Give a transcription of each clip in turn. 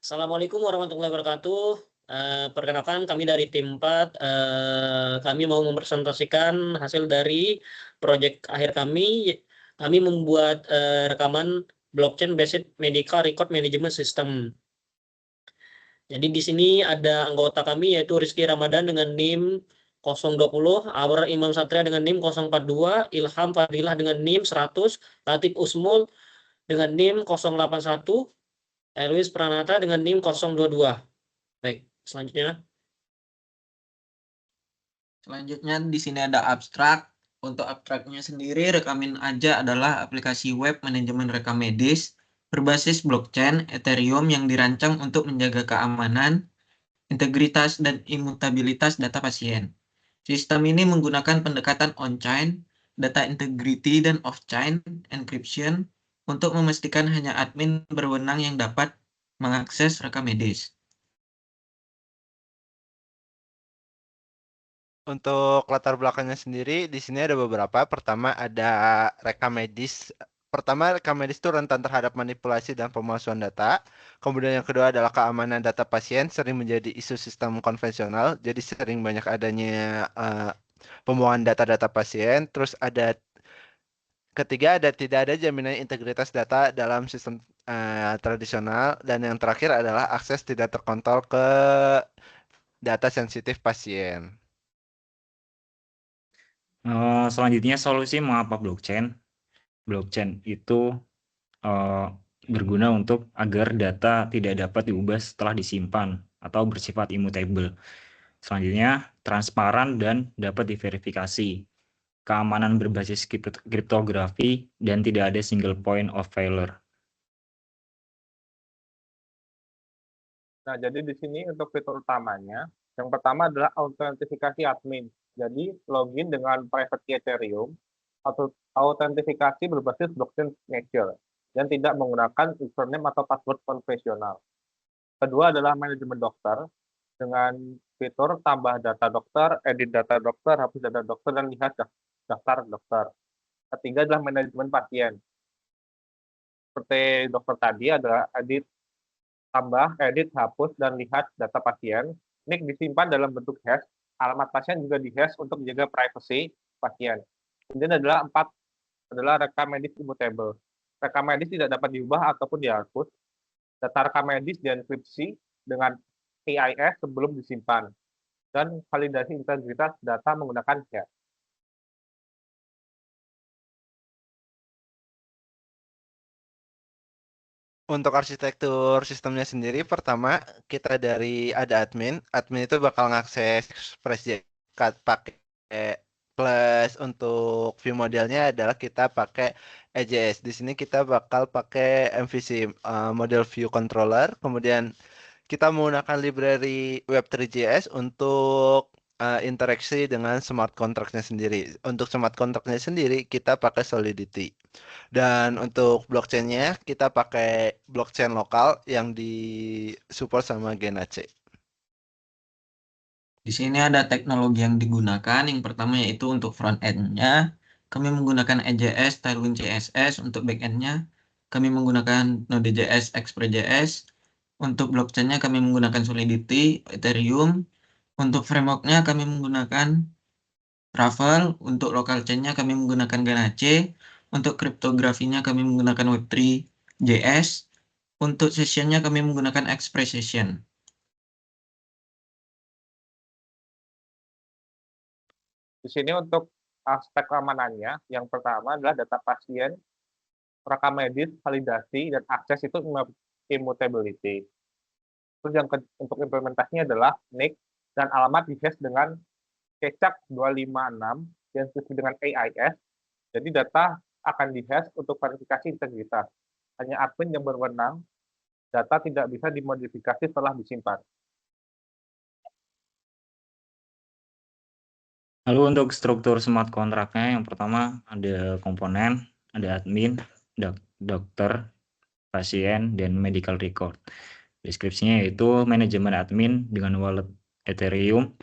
Assalamualaikum warahmatullahi wabarakatuh. Perkenalkan kami dari tim 4, kami mau mempresentasikan hasil dari proyek akhir kami. Kami membuat, rekaman blockchain based medical record management system. Jadi di sini ada anggota kami yaitu Rizky Ramadan dengan NIM 020, Awar Imam Satria dengan NIM 042, Ilham Fadilah dengan NIM 100, Latif Usmul dengan NIM 081, Elwis Pranata dengan NIM 022. Baik, selanjutnya. Selanjutnya di sini ada abstrak. Untuk abstraknya sendiri, Rekamin Aja adalah aplikasi web manajemen rekam medis berbasis blockchain Ethereum yang dirancang untuk menjaga keamanan, integritas, dan imutabilitas data pasien. Sistem ini menggunakan pendekatan on-chain, data integrity, dan off-chain encryption untuk memastikan hanya admin berwenang yang dapat mengakses rekam medis. Untuk latar belakangnya sendiri, di sini ada beberapa. Pertama ada rekam medis. Rekam medis itu rentan terhadap manipulasi dan pemalsuan data. Kemudian yang kedua adalah keamanan data pasien sering menjadi isu sistem konvensional. Jadi sering banyak adanya pembuangan data-data pasien. Terus ketiga tidak ada jaminan integritas data dalam sistem tradisional. Dan yang terakhir adalah akses tidak terkontrol ke data sensitif pasien. Selanjutnya solusi mengapa blockchain. Blockchain itu berguna untuk agar data tidak dapat diubah setelah disimpan atau bersifat immutable. Selanjutnya transparan dan dapat diverifikasi. Keamanan berbasis kriptografi dan tidak ada single point of failure. Nah, jadi di sini untuk fitur utamanya, yang pertama adalah autentifikasi admin. Jadi, login dengan private key Ethereum, atau autentifikasi berbasis blockchain signature, dan tidak menggunakan username atau password konvensional. Kedua adalah manajemen dokter, dengan fitur tambah data dokter, edit data dokter, hapus data dokter, dan lihat daftar dokter. Ketiga adalah manajemen pasien. Seperti dokter tadi adalah tambah, edit, hapus, dan lihat data pasien. Ini disimpan dalam bentuk hash. Alamat pasien juga di-hash untuk menjaga privasi pasien. Kemudian adalah 4 adalah rekam medis immutable. Rekam medis tidak dapat diubah ataupun dihapus. Data rekam medis dienkripsi dengan AIS sebelum disimpan. Dan validasi integritas data menggunakan hash. Untuk arsitektur sistemnya sendiri, pertama kita ada admin. Admin itu bakal ngakses Express.js pakai plus untuk view modelnya adalah kita pakai EJS. Di sini kita bakal pakai MVC model view controller. Kemudian kita menggunakan library Web3.js untuk interaksi dengan smart contract-nya sendiri. Untuk smart contract-nya sendiri kita pakai Solidity. Dan untuk blockchain-nya kita pakai blockchain lokal yang disupport sama GenaC. Di sini ada teknologi yang digunakan. Yang pertama yaitu untuk front end-nya, kami menggunakan EJS, Tailwind CSS. Untuk back end-nya, kami menggunakan Node.js, Express.js. Untuk blockchain-nya, kami menggunakan Solidity, Ethereum. Untuk framework-nya, kami menggunakan Truffle. Untuk local chain-nya, kami menggunakan GenaC. Untuk kriptografinya, kami menggunakan Web3.js. Untuk session-nya, kami menggunakan Express Session. Di sini untuk aspek keamanannya, yang pertama adalah data pasien, rekam medis, validasi, dan akses itu immutability. Terus untuk implementasinya adalah NIC dan alamat di-hash dengan kecak 256 yang sesuai dengan AIS. Jadi data akan di-hash untuk verifikasi integritas. Hanya admin yang berwenang, data tidak bisa dimodifikasi setelah disimpan. Lalu untuk struktur smart contract-nya, yang pertama ada komponen, ada admin, dokter, pasien, dan medical record. Deskripsinya yaitu manajemen admin dengan wallet Ethereum,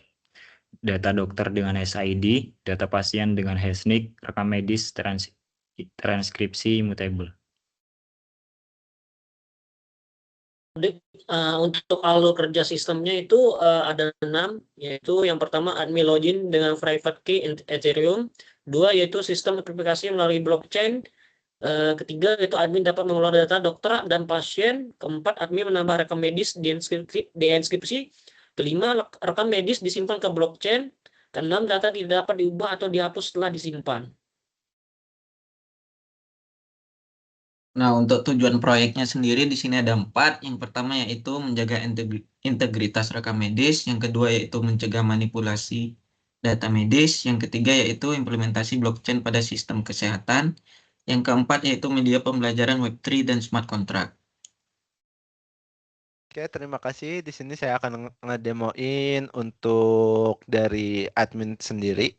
data dokter dengan SID, data pasien dengan hashnick, rekam medis, transkripsi immutable. Untuk alur kerja sistemnya itu ada 6, yaitu yang pertama admin login dengan private key Ethereum, 2 yaitu sistem verifikasi melalui blockchain, ketiga yaitu admin dapat mengelola data dokter dan pasien, keempat admin menambah rekam medis di inskripsi, kelima rekam medis disimpan ke blockchain, keenam data tidak dapat diubah atau dihapus setelah disimpan. Nah, untuk tujuan proyeknya sendiri di sini ada 4. Yang pertama yaitu menjaga integritas rekam medis, yang kedua yaitu mencegah manipulasi data medis, yang ketiga yaitu implementasi blockchain pada sistem kesehatan, yang keempat yaitu media pembelajaran Web3 dan smart contract. Oke, terima kasih. Di sini saya akan ngedemoin untuk dari admin sendiri.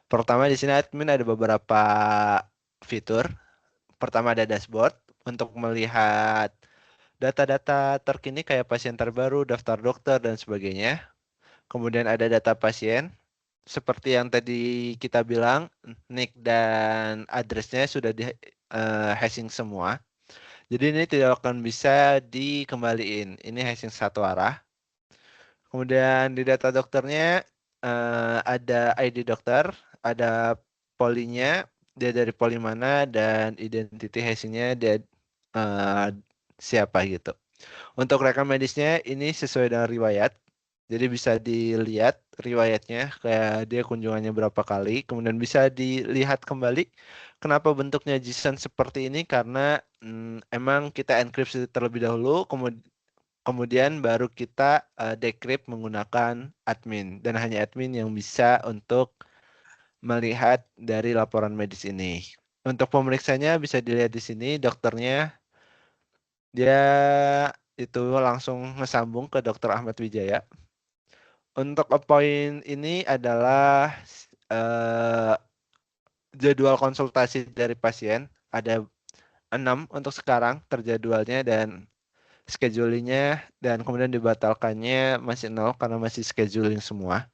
Pertama di sini admin ada beberapa fitur. Pertama ada dashboard untuk melihat data-data terkini kayak pasien terbaru, daftar dokter, dan sebagainya. Kemudian ada data pasien. Seperti yang tadi kita bilang, nick dan addressnya sudah di hashing semua. Jadi ini tidak akan bisa dikembaliin. Ini hashing satu arah. Kemudian di data dokternya ada ID dokter, ada polinya, dia dari poli mana, dan identity hashingnya dia siapa gitu. Untuk rekam medisnya ini sesuai dengan riwayat. Jadi bisa dilihat riwayatnya kayak dia kunjungannya berapa kali, kemudian bisa dilihat kembali kenapa bentuknya JSON seperti ini karena emang kita enkripsi terlebih dahulu, kemudian baru kita decrypt menggunakan admin dan hanya admin yang bisa untuk melihat dari laporan medis ini. Untuk pemeriksanya bisa dilihat di sini dokternya dia itu langsung ngesambung ke Dr. Ahmad Wijaya. Untuk appoint ini adalah jadwal konsultasi dari pasien. Ada 6 untuk sekarang terjadwalnya dan schedulingnya, dan kemudian dibatalkannya masih 0 karena masih scheduling semua.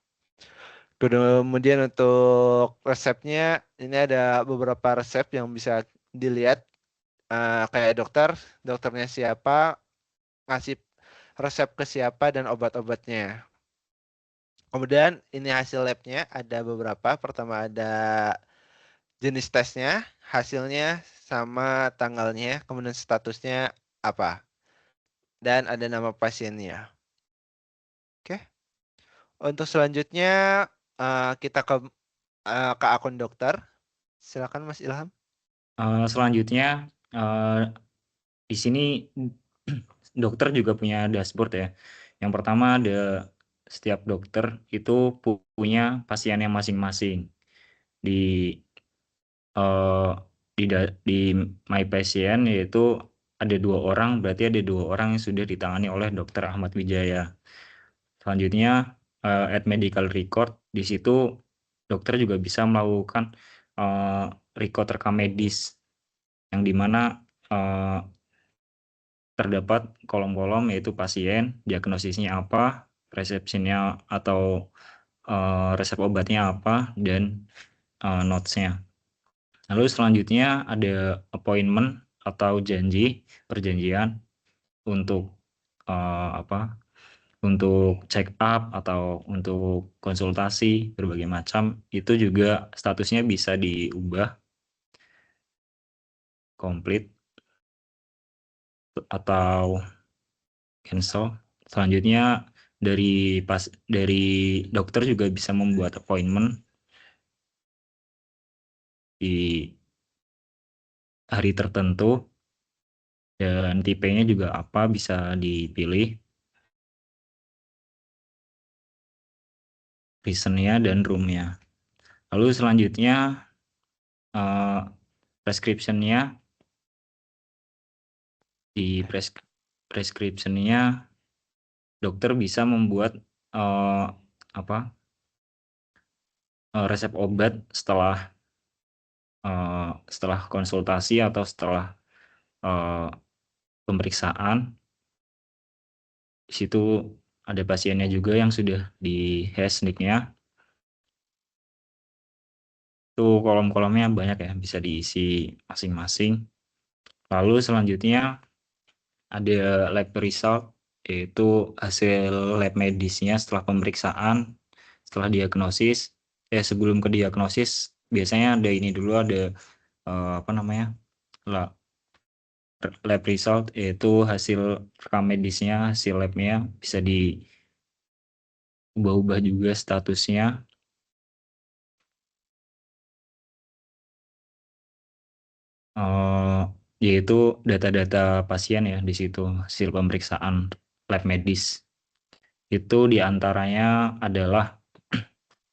Kemudian untuk resepnya ini ada beberapa resep yang bisa dilihat kayak dokternya siapa, ngasih resep ke siapa, dan obat-obatnya. Kemudian ini hasil labnya ada beberapa. Pertama ada jenis tesnya, hasilnya, sama tanggalnya, kemudian statusnya apa. Dan ada nama pasiennya. Oke. Untuk selanjutnya kita ke akun dokter. Silakan Mas Ilham. Selanjutnya di sini dokter juga punya dashboard ya. Yang pertama ada setiap dokter itu punya pasiennya masing-masing. Di di My Pasien yaitu ada 2 orang, berarti ada 2 orang yang sudah ditangani oleh Dr. Ahmad Wijaya. Selanjutnya add medical record, di situ dokter juga bisa melakukan record rekam medis yang dimana terdapat kolom-kolom yaitu pasien, diagnosisnya apa, resepsinya atau resep obatnya apa, dan notes-nya. Lalu selanjutnya ada appointment atau perjanjian untuk untuk check up atau untuk konsultasi berbagai macam, itu juga statusnya bisa diubah komplit atau cancel. Selanjutnya dari dokter juga bisa membuat appointment di hari tertentu dan tipenya juga apa bisa dipilih, reason-nya dan room-nya. Lalu selanjutnya prescription-nya, di prescription-nya dokter bisa membuat resep obat setelah konsultasi atau setelah pemeriksaan. Di situ ada pasiennya juga yang sudah di hash nick-nya. Itu kolom-kolomnya banyak ya, bisa diisi masing-masing. Lalu selanjutnya ada lab result, yaitu hasil lab medisnya setelah pemeriksaan, setelah diagnosis. Sebelum ke diagnosis biasanya ada ini dulu, ada lab result, yaitu hasil rekam medisnya, hasil labnya bisa diubah-ubah juga statusnya. Yaitu data-data pasien ya di situ, hasil pemeriksaan lab medis. Itu diantaranya adalah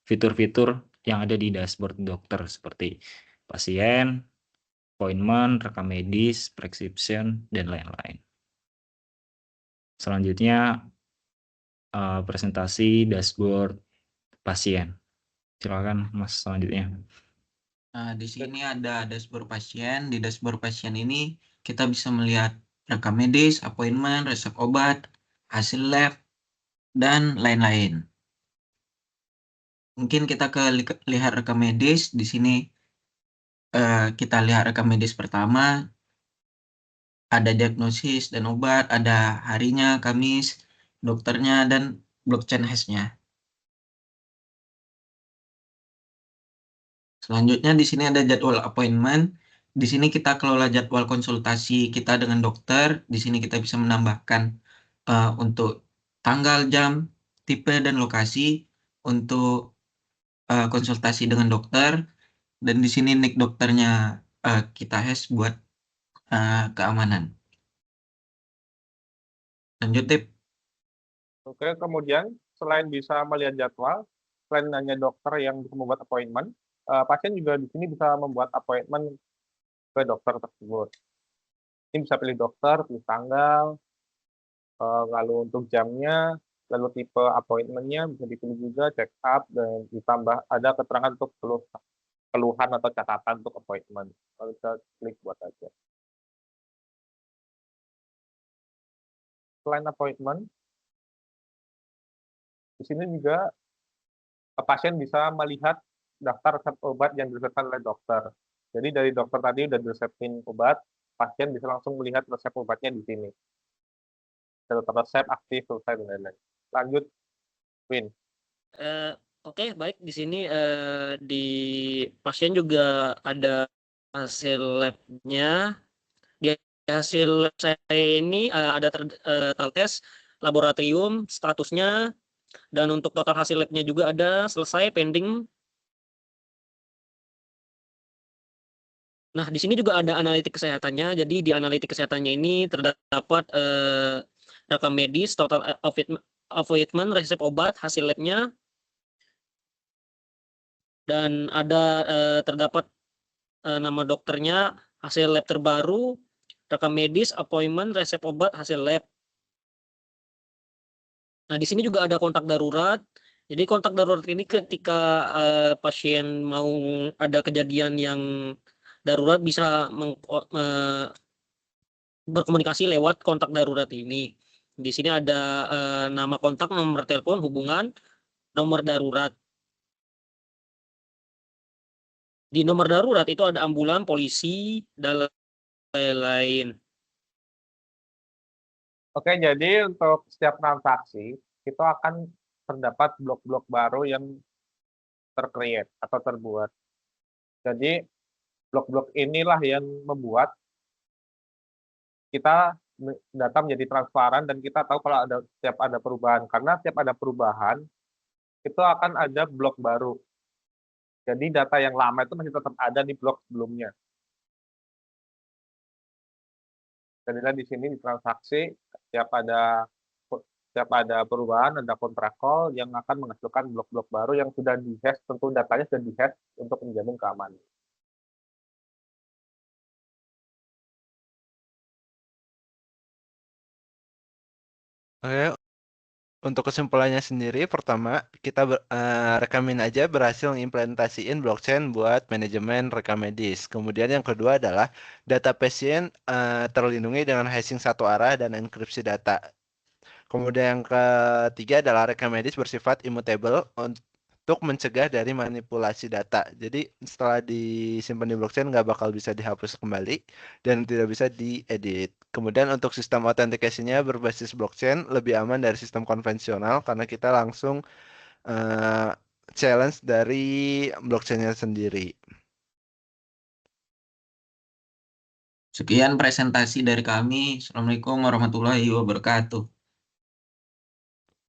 fitur-fitur yang ada di dashboard dokter seperti pasien, appointment, rekam medis, prescription, dan lain-lain. Selanjutnya presentasi dashboard pasien. Silakan Mas selanjutnya. Nah, di sini ada dashboard pasien. Di dashboard pasien ini kita bisa melihat rekam medis, appointment, resep obat, hasil lab, dan lain-lain. Mungkin kita lihat rekam medis. Di sini kita lihat rekam medis pertama. Ada diagnosis dan obat, ada harinya, Kamis, dokternya, dan blockchain hash-nya. Selanjutnya di sini ada jadwal appointment. Di sini kita kelola jadwal konsultasi kita dengan dokter. Di sini kita bisa menambahkan untuk tanggal, jam, tipe, dan lokasi untuk konsultasi dengan dokter. Dan di sini nick dokternya kita hash buat keamanan. Lanjut, Tip. Oke, kemudian selain bisa melihat jadwal, selain hanya dokter yang bisa membuat appointment, pasien juga di sini bisa membuat appointment ke dokter tersebut. Ini bisa pilih dokter, pilih tanggal, lalu untuk jamnya, lalu tipe appointment-nya bisa dipilih juga, check up, dan ditambah ada keterangan untuk keluhan atau catatan untuk appointment. Lalu kita klik buat aja. Selain appointment, di sini juga pasien bisa melihat daftar resep obat yang diresepkan oleh dokter. Jadi dari dokter tadi udah diresepin obat, pasien bisa langsung melihat resep obatnya di sini. Daftar resep aktif, selesai, dan lain-lain. Lanjut, Win. Oke, baik. Di sini di pasien juga ada hasil labnya. Di hasil lab saya ini ada tes laboratorium, statusnya, dan untuk total hasil labnya juga ada selesai, pending. Nah, di sini juga ada analitik kesehatannya. Jadi di analitik kesehatannya ini terdapat rekam medis, total appointment, resep obat, hasil labnya, dan ada terdapat nama dokternya, hasil lab terbaru, rekam medis, appointment, resep obat, hasil lab. Nah, di sini juga ada kontak darurat. Jadi kontak darurat ini ketika pasien mau ada kejadian yang darurat bisa berkomunikasi lewat kontak darurat ini. Di sini ada nama kontak, nomor telepon, hubungan, nomor darurat. Di nomor darurat itu ada ambulan, polisi, dan lain-lain. Oke, jadi untuk setiap transaksi, itu akan terdapat blok-blok baru yang tercreate atau terbuat. Jadi, blok-blok inilah yang membuat kita data menjadi transparan dan kita tahu kalau setiap ada perubahan. Karena setiap ada perubahan, itu akan ada blok baru. Jadi data yang lama itu masih tetap ada di blok sebelumnya. Jadilah di sini di transaksi, setiap ada perubahan, ada kontrak call yang akan menghasilkan blok-blok baru yang sudah di-hash, tentu datanya sudah di-hash untuk menjamin keamanan. Oke, untuk kesimpulannya sendiri, pertama kita rekamin aja berhasil mengimplementasiin blockchain buat manajemen rekam medis. Kemudian yang kedua adalah data pasien terlindungi dengan hashing satu arah dan enkripsi data. Kemudian yang ketiga adalah rekam medis bersifat immutable untuk untuk mencegah dari manipulasi data. Jadi setelah disimpan di blockchain nggak bakal bisa dihapus kembali dan tidak bisa diedit. Kemudian untuk sistem autentikasinya berbasis blockchain lebih aman dari sistem konvensional karena kita langsung challenge dari blockchainnya sendiri. Sekian presentasi dari kami. Assalamualaikum warahmatullahi wabarakatuh.